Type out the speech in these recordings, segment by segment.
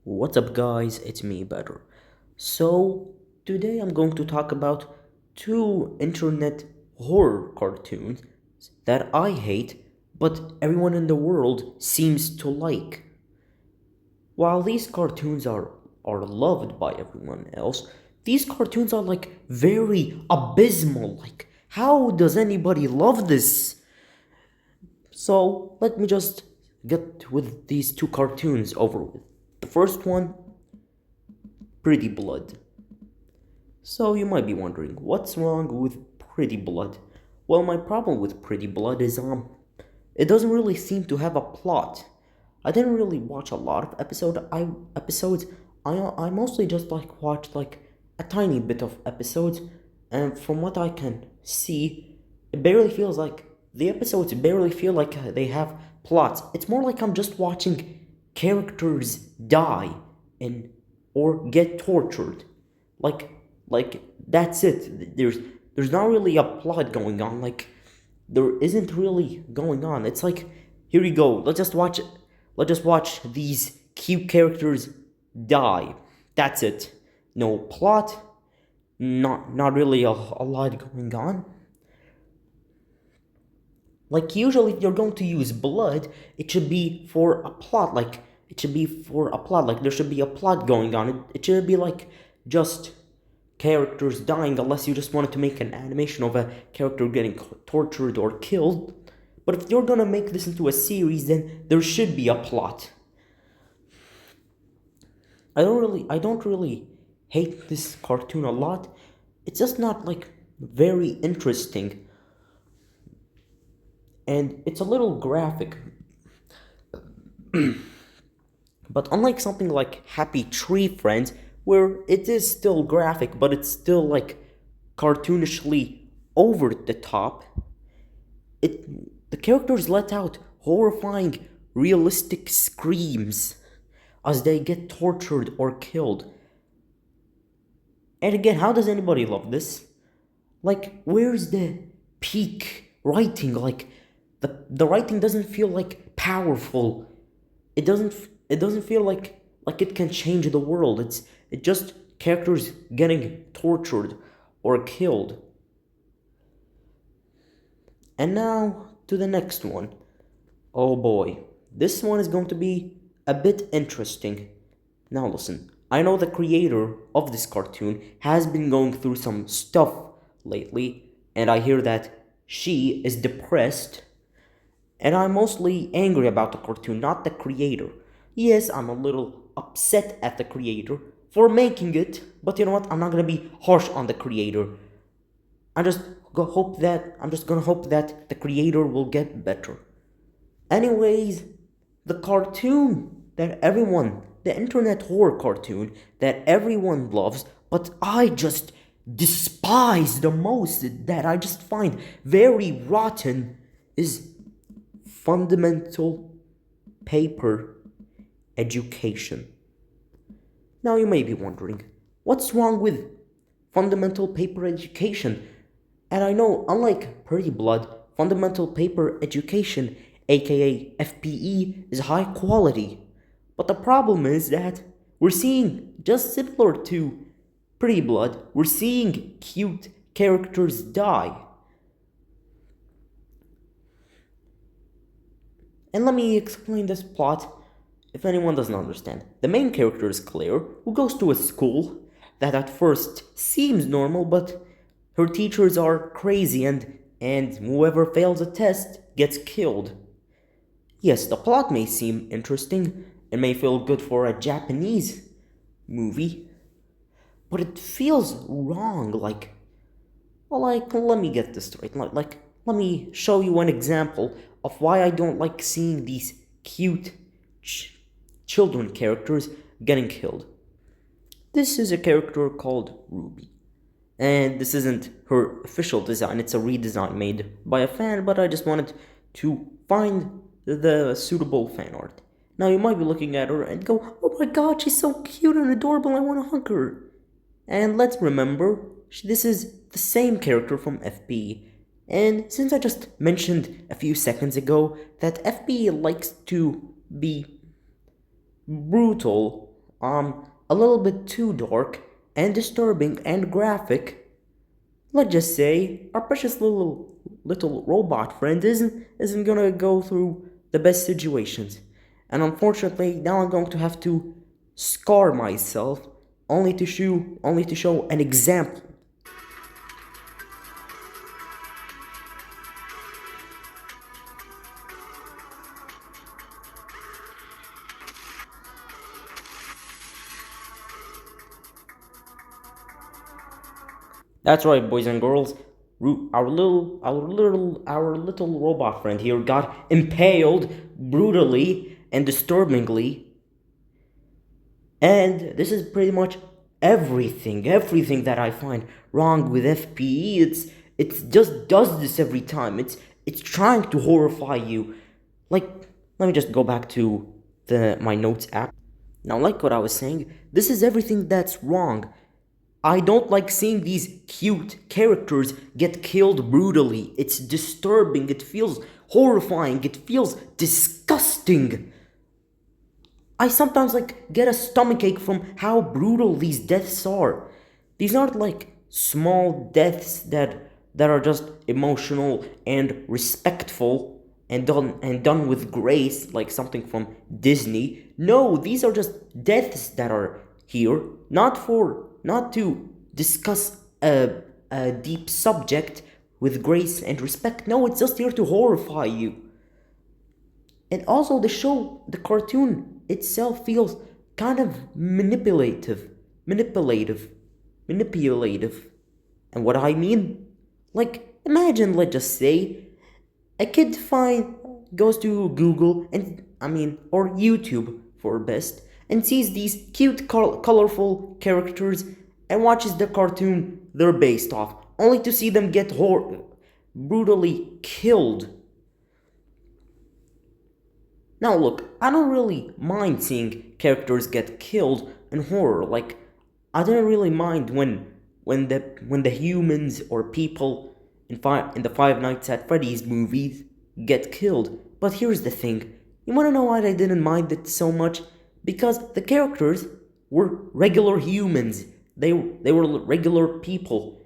What's up, guys? It's me, Better. So, today I'm going to talk about two internet horror cartoons that I hate, but everyone in the world seems to like. While these cartoons are loved by everyone else, these cartoons are like very abysmal. Like, how does anybody love this? So, let me just get with these two cartoons over with. The first one, Pretty Blood. So you might be wondering, what's wrong with Pretty Blood? Well, my problem with Pretty Blood is it doesn't really seem to have a plot. I didn't really watch a lot of episodes. I mostly just watched a tiny bit of episodes, and from what I can see, it barely feels like the episodes barely feel like they have plots. It's more like I'm just watching characters die and or get tortured. Like like that's it. There's not really a plot going on. Like there isn't really going on. It's like here you go. Let's just watch these cute characters die. That's it. No plot. Not really a lot going on. Like usually if you're going to use blood, it should be for a plot. Like it should be for a plot. Like there should be a plot going on. It should be like just characters dying unless you just wanted to make an animation of a character getting tortured or killed. But if you're gonna make this into a series, then there should be a plot. I don't really hate this cartoon a lot. It's just not like very interesting, and it's a little graphic. But unlike something like Happy Tree Friends, where it is still graphic, but it's still like cartoonishly over the top, the characters let out horrifying, realistic screams as they get tortured or killed. And again, how does anybody love this? Like, where's the peak writing? Like, the writing doesn't feel like powerful. It doesn't feel like it can change the world. It just characters getting tortured or killed. And now to the next one. Oh boy, this one is going to be a bit interesting. Now listen, I know the creator of this cartoon has been going through some stuff lately, and I hear that she is depressed, and I'm mostly angry about the cartoon, not the creator. Yes, I'm a little upset at the creator for making it, but you know what? I'm not gonna be harsh on the creator. I'm just gonna hope that the creator will get better. Anyways, the cartoon that the internet horror cartoon that everyone loves, but I just despise the most, that I just find very rotten, is Fundamental Paper Education. Now you may be wondering, what's wrong with Fundamental Paper Education? And I know, unlike Pretty Blood, Fundamental Paper Education, aka FPE, is high quality. But the problem is that we're seeing, just similar to Pretty Blood, we're seeing cute characters die. And let me explain this plot if anyone doesn't understand. The main character is Claire, who goes to a school that at first seems normal, but her teachers are crazy, and whoever fails a test gets killed. Yes, the plot may seem interesting and may feel good for a Japanese movie, but it feels wrong. Let me get this straight. Let me show you an example of why I don't like seeing these cute children characters getting killed. This is a character called Ruby. And this isn't her official design, it's a redesign made by a fan, but I just wanted to find the suitable fan art. Now you might be looking at her and go, oh my god, she's so cute and adorable, I want to hug her. And let's remember, this is the same character from FB. And since I just mentioned a few seconds ago that FB likes to be brutal a little bit too dark and disturbing and graphic, let's just say our precious little robot friend isn't gonna go through the best situations. And unfortunately, now I'm going to have to scar myself only to show an example. That's right, boys and girls. Our little robot friend here got impaled brutally and disturbingly, and this is pretty much everything that I find wrong with FPE. It just does this every time. It's trying to horrify you. Like, let me just go back to the my notes app. Now, like what I was saying, this is everything that's wrong. I don't like seeing these cute characters get killed brutally. It's disturbing, it feels horrifying, it feels disgusting. I sometimes like get a stomachache from how brutal these deaths are. These aren't like small deaths that are just emotional and respectful and done with grace like something from Disney. No, these are just deaths that are here not to discuss a deep subject with grace and respect. No, it's just here to horrify you. And also, the cartoon itself feels kind of manipulative, manipulative. And what I mean, like, imagine, let's just say, a kid goes to Google or YouTube for best, and sees these cute, colorful characters and watches the cartoon they're based off, only to see them get brutally killed. Now look, I don't really mind seeing characters get killed in horror. Like, I don't really mind when the humans or people in the Five Nights at Freddy's movies get killed. But here's the thing. You wanna know why I didn't mind it so much? Because the characters were regular humans. They were regular people.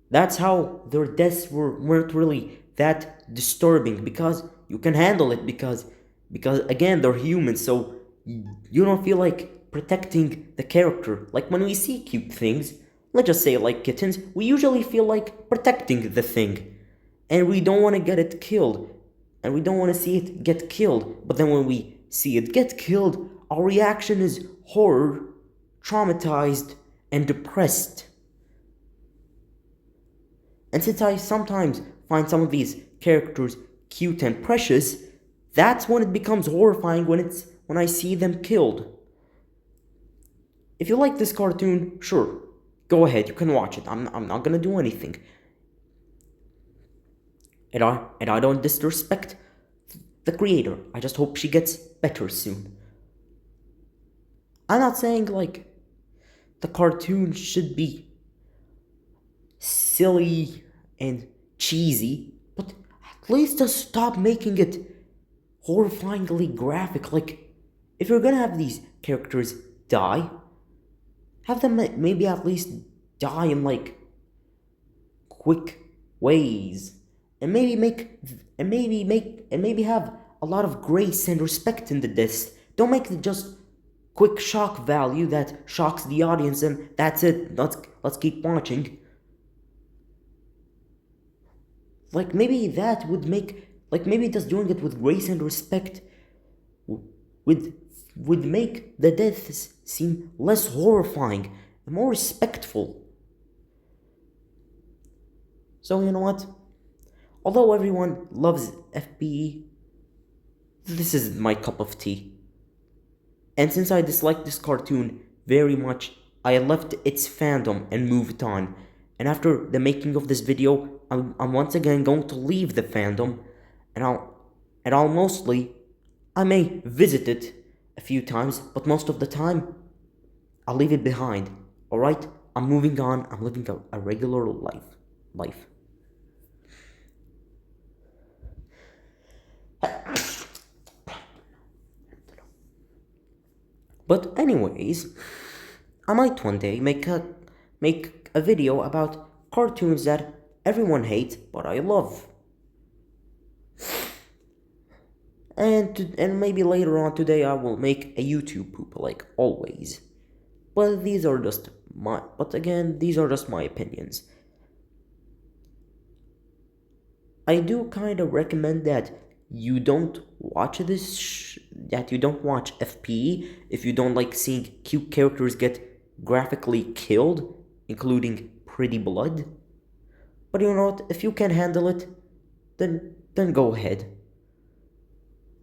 That's how their deaths weren't really that disturbing, because you can handle it, because again, they're humans, so you don't feel like protecting the character. Like when we see cute things, let's just say like kittens, we usually feel like protecting the thing, and we don't want to get it killed, and we don't want to see it get killed. But then when we see it get killed, our reaction is horror, traumatized, and depressed. And since I sometimes find some of these characters cute and precious, that's when it becomes horrifying when I see them killed. If you like this cartoon, sure, go ahead, you can watch it. I'm not gonna do anything. And I don't disrespect the creator. I just hope she gets better soon. I'm not saying like the cartoon should be silly and cheesy, but at least just stop making it horrifyingly graphic. Like, if you're gonna have these characters die, have them maybe at least die in like quick ways, and maybe have a lot of grace and respect in the deaths. Don't make it just quick shock value that shocks the audience and that's it. Let's keep watching. Like maybe that would make like maybe just doing it with grace and respect would would make the deaths seem less horrifying and more respectful. So you know what? Although everyone loves FPE, this isn't my cup of tea. And since I dislike this cartoon very much, I left its fandom and moved on. And after the making of this video, I'm once again going to leave the fandom, and I'll mostly, I may visit it a few times, but most of the time, I'll leave it behind. Alright? I'm moving on, I'm living a regular life. But anyways, I might one day make a video about cartoons that everyone hates but I love. And maybe later on today I will make a YouTube poop like always. But these are just my opinions. I do kind of recommend that that you don't watch FP if you don't like seeing cute characters get graphically killed, including pretty blood. But you know what? If you can handle it, then go ahead.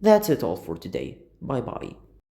That's it all for today. Bye bye.